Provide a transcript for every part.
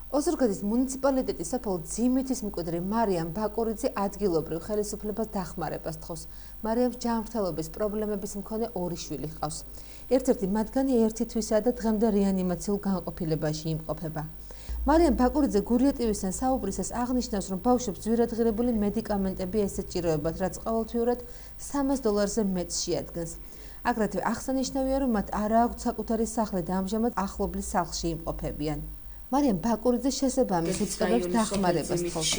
ოზურგეთის მუნიციპალიტეტის სოფელ ძიმითის მკვიდრი მარიამ ბაკურიძე ადგილობრივ ხელისუფლებას დახმარებას თხოვს. მარიამს ჯანმრთელობის პრობლემების მქონე ორი შვილი ჰყავს. ერთ-ერთი მათგანი ერთი თვისაა და დღემდე რეანიმაციულ განყოფილებაში იმყოფება. მარიამ ბაკურიძე გურია ტივისთან საუბრისას აღნიშნავს, რომ ბავშვებს ძვირადღირებული მედიკამენტები ესეჭიროებათ, რაც ყოველთვიურად $300-ზე მეტს შეადგენს. აგრეთვე აღსანიშნავია, რომ მათ არ აქვთ საკუთარი სახლი და ამჟამად ახლობლის სახლში იმყოფებიან. მარიამ ბაკურიძე შესაბამის უწყებებს დახმარებას თხოვს.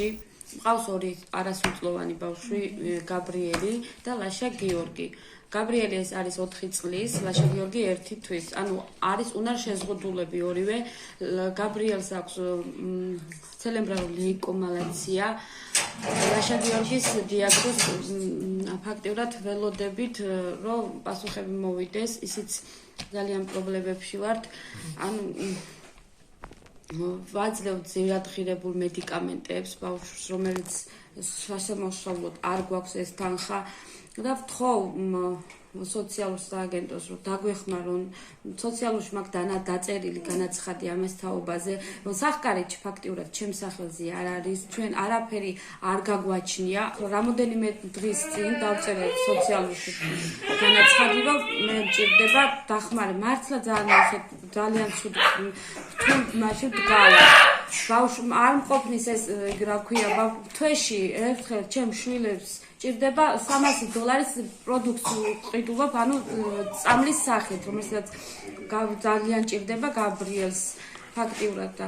მყავს ორი არასრულწლოვანი ბავშვი, გაბრიელი და ლაშა გიორგი. გაბრიელი ეს არის 4 წლის, ლაშა გიორგი 1 თვის. ანუ არის უნარ შეზღუდულები ორივე. გაბრიელს აქვს ცერებრალური ლეიკომალაცია. ლაშა გიორგის დიაგნოზი ფაქტიურად ველოდებით, რომ პასუხები მოვიდეს, ისიც ძალიან პრობლემებში ვართ. ანუ ვაძლევთ ძვირადღირებულ მედიკამენტებს ბავშვს, რომელიც სასამართლოდ არ გვაქვს ეს თანხა და ვთხოვ სოციალურ სააგენტოს, რომ დაგვეხმარონ. სოციალურში მაქვს დაწერილი განაცხადი ამას თაობაზე, რომ სახკარეთში ფაქტიურად ჩემს სახელზე არ არის, ჩვენ არაფერი არ გაგვაჩნია. რამოდენიმე დღის წინ დავწერე სოციალურში განაცხადი, რომ მე მჭირდება დახმარე. მართლა ძალიან ცუდ მაშინ დგავა. ბავშვი არ მყოფნის ეს რა ქვია, თვეში ერთხელ ჩემს შვილებს ჭირდება $300 პროდუქცია ყიდულობ, ანუ წამლის სახით, რომელსაც ძალიან ჭირდება გაბრიელს ფაქტიურად და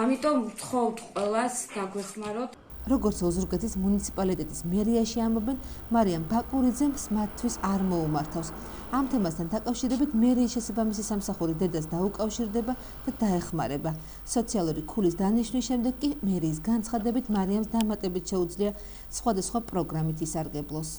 ამიტომ ვთხოვთ ყველას დაგვეხმაროთ. როგორც ოზურგეთის მუნიციპალიტეტის მერიაში ამბობენ, მარიამ ბაკურიძემ მათთვის არ მოუმართავს. ამ თემასთან დაკავშირებით მერიის შესაბამისი სამსახური დედას დაუკავშირდება და დაეხმარება. სოციალური ქულის დანიშვნის შემდეგ კი მერიის განცხადებით მარიამს დამატებით შეუძლია სხვადასხვა პროგრამით ისარგებლოს.